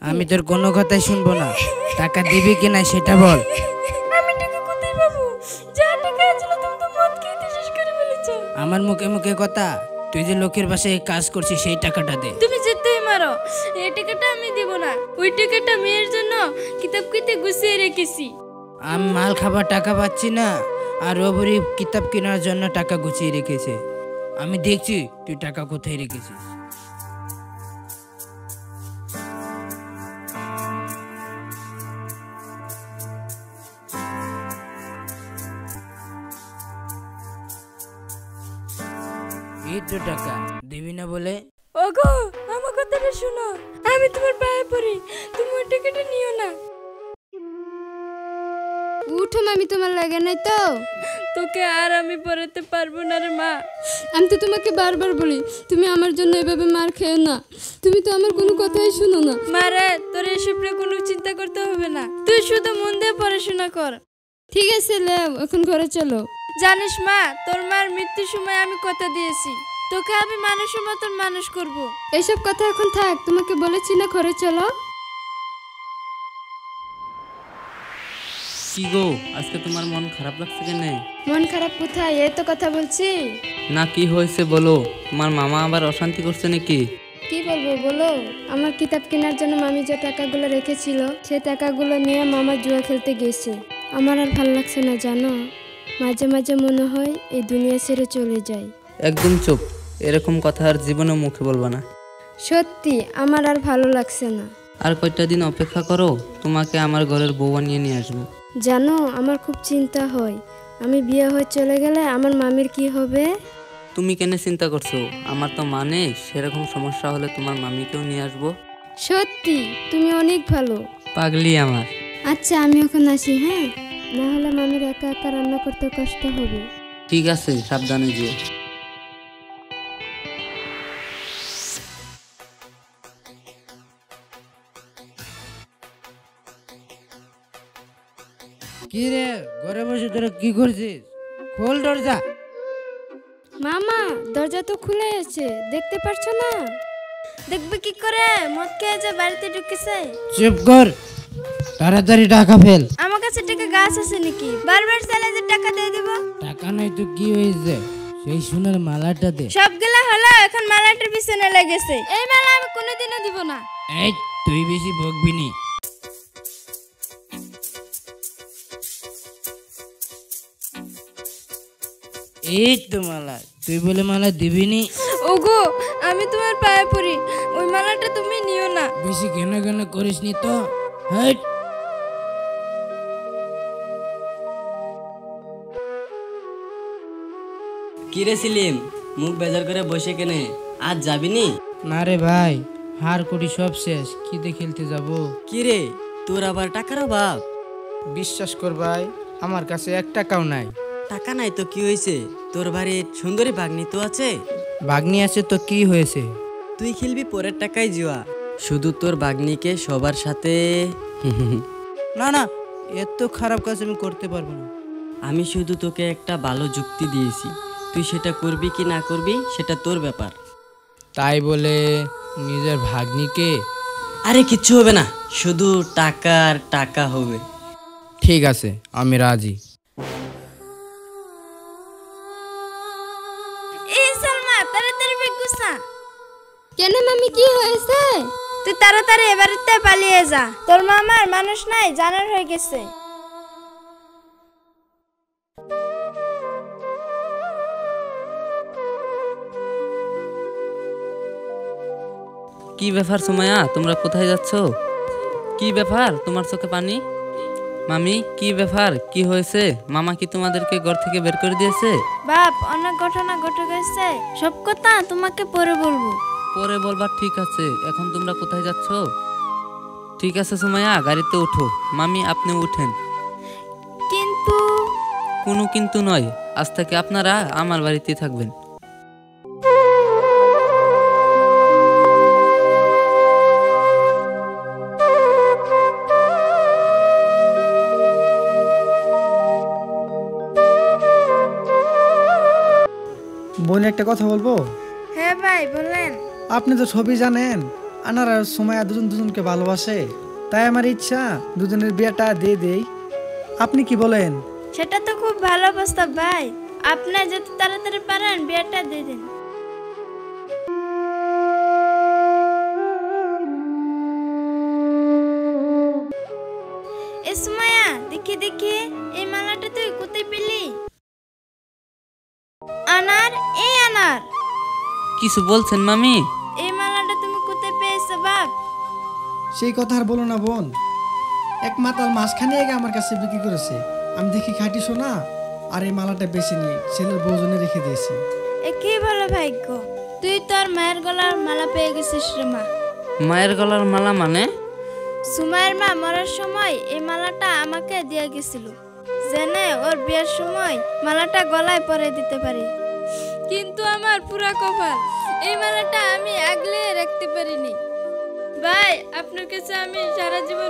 আমি তোর কোনো কথাই শুনবো না। টাকা দিবি কিনা সেটা বল। আমি টাকা কোথায় পাবো? যা টাকা ছিল তুমি তো মদ খেয়ে শেষ করে ফেলেছো। আমার মুখে মুখে কথা, তুই যে লোকের বাসায় কাজ করছিস সেই টাকাটা দে। তুমি যেতেই মারো, এই টাকাটা আমি দেব না। ওই টাকাটা মেয়ের জন্য কিতাব কিতে গুছিয়ে রেখেছি। আমি মাল খাবার টাকা পাচ্ছি না, আর ওপরে কিতাব কেনার জন্য টাকা গুছিয়ে রেখেছে। আমি দেখছি তুই টাকা কোথায় রেখেছিস। এই তো টাকা, দিবি না বলে? ওগো আমার কথাটা শোনো, আমি তোমার পায়ে পড়ি, তুমি ওই টাকাটা নিও না। উঠো মামি, তোমার লাগে নাই তো? তোকে আর আমি পড়াতে পারবো না রে মা। আমি তো তোমাকে বারবার বলি তুমি আমার জন্য এভাবে মার খেও না, তুমি তো আমার কোনো কথাই শুনো না। মারে তোর এসব নিয়ে কোনো চিন্তা করতে হবে না, তুই শুধু মন দিয়ে পড়াশোনা কর। ঠিক আছে লেও, এখন ঘরে চলো। জানিস মা, তোর মার মৃত্যুর সময় আমি কথা দিয়েছি তোকে আমি মানুষের মতন মানুষ করব। এইসব কথা এখন থাক, তোমাকে বলেছি না ঘরে চলো। কি গো, আজকে তোমার মন খারাপ লাগছে কেন? মন খারাপ কোথায়, এই তো কথা বলছি। না কি হয়েছে বলো, তোমার মামা আবার অশান্তি করছে নাকি? কি বলবো বলো, আমার কিতাব কেনার জন্য মামি যে টাকাগুলো রেখেছিল সেই টাকাগুলো নিয়ে মামা জুয়া খেলতে গেছে। আমার আর ভালো লাগছে না জানো, মাঝে মাঝে মনে হয় এই দুনিয়া ছেড়ে চলে যাই। একদম চুপ, এরকম কথা আর জীবনে মুখে বলবা না। সত্যি আমার আর ভালো লাগছে না। আর কয়টা দিন অপেক্ষা করো, তোমাকে আমার ঘরের বউ বানিয়ে নিয়ে আসবো। জানো আমার খুব চিন্তা হয়, আমি বিয়ে হয়ে চলে গেলে আমার মামির কি হবে। তুমি কেন চিন্তা করছো? আমার তো মানে সেরকম সমস্যা হলে তোমার মামিকেও নিয়ে আসবো। সত্যি তুমি অনেক ভালো। পাগলি আমার। আচ্ছা আমি এখন আসি, হ্যাঁ, না হলে মামির একা একা রান্না করতে কষ্ট হবে। ঠিক আছে, সাবধানে যেও। কি রে, ঘরে বসে তোরা কি করছিস? খোল দরজা। মামা দরজা তো খুলে আছে, দেখতে পারছো না? দেখবে কি করে, মদ খেয়ে যে বাড়িতে ঢুকেছে। চুপ কর, তাড়াতাড়ি টাকা ফেল। আমার কাছে টাকা গাছ আছে নাকি বারবার চাইলে যে টাকা দিয়ে দিব? টাকা নাই তো কি হয়েছে, সেই সোনার মালাটা দে। সবগুলা হলো, এখন মালাটার পিছনে লেগেছে। এই মালা আমি কোনোদিনও দিব না। এই তুই বেশি বকবি নি। এই তো মালা, তুই বলে মালা দিবি নি? ওগো আমি তোমার পায়ে পড়ি, ওই মালাটা তুমি নিও না। বেশি কেন কেন করিস নি তো। হাট। কিরে সিলিম, মুখ বেজার করে বসে কেনে, আজ যাবিনি? না রে ভাই, হার কোটি সব শেষ, কিদে খেলতে যাব। কিরে তোর আবার টাকার অভাব? বিশ্বাস কর ভাই, আমার কাছে 1 টাকাও নাই। টাকা নাই তো কি হয়েছে, তোর বাড়ির সুন্দরী ভাগ্নি তো আছে। ভাগ্নি আছে তো কি হয়েছে? তুই খেলবি পরের টাকায় জুয়া, শুধু তোর ভাগ্নিকে সবার সাথে। না না, এত খারাপ কাজ আমি করতে পারবো না। আমি শুধু তোকে একটা ভালো যুক্তি দিয়েছি, তুই সেটা করবি কি না করবি সেটা তোর ব্যাপার। তাই বলে নিজের ভাগ্নিকে? আরে কিচ্ছু হবে না, শুধু টাকা আর টাকা হবে। ঠিক আছে, আমি রাজি। এই সালমা তাড়াতাড়ি ব্যাগ গুছা। কেন মামি কি হয়েছে? তুই তাড়াতাড়ি এবারেতে পালিয়ে যা, তোর মামার মানুষ নাই জানার হয়ে গেছে। কি ব্যাপার সুমাইয়া, তোমরা কোথায় যাচ্ছ? কি ব্যাপার, তোমার চোখে পানি? মামি কি ব্যাপার, কি হয়েছে? মামা কি তোমাদেরকে ঘর থেকে বের করে দিয়েছে? বাপ অনেক ঘটনা ঘটে গেছে, সব কথা তোমাকে পরে বলবো। পরে বলবা, ঠিক আছে। এখন তোমরা কোথায় যাচ্ছ? ঠিক আছে সুমাইয়া, গাড়িতে ওঠো। মামি আপনি উঠেন। কিন্তু কোনো কিন্তু নয়, আজ থেকে আপনারা আমার বাড়িতে থাকবেন। বোন একটা কথা বলবো? হ্যাঁ ভাই বলেন। আপনি তো সবই জানেন, আনার আর সুমাইয়া দুজন দুজনকে ভালোবাসে, তাই আমার ইচ্ছা দুজনের বিয়েটা দিয়ে দেই। আপনি কি বলেন? সেটা তো খুব ভালো প্রস্তাব ভাই, আপনি যত তাড়াতাড়ি পারেন বিয়েটা দিয়ে দিন। এ সুমাইয়া, দেখি দেখি এই মালাটা তুই কোথায় পেলি? আনার, এই আনার, কিছু বলছেন মামি? এই মালাটা তুমি কোথায় পেয়েছো বাপ? সেই কথা আর বলো না বোন, এক মাতাল মাঝখানে আগে আমার কাছে বিক্রি করেছে। আমি দেখি খাঁটি সোনা, আর এই মালাটা বেছে নিয়ে ছেলের বউজনে রেখে দিয়েছি। এ কি ভালো ভাগ্য, তুই তোর মায়ের গলার মালা পেয়ে গেছিস রে মা। মায়ের গলার মালা মানে? সুমাইয়ের মা মরার সময় এই মালাটা আমাকে দিয়ে গেছিল, জেনে ওর বিয়ের সময় মালাটা গলায় পরে দিতে পারি। কিন্তু আমার পুরা কপাল, এই মালাটা আমি আগলে রাখতে পারিনি। ভাই, আপনার কাছে আমি সারা জীবন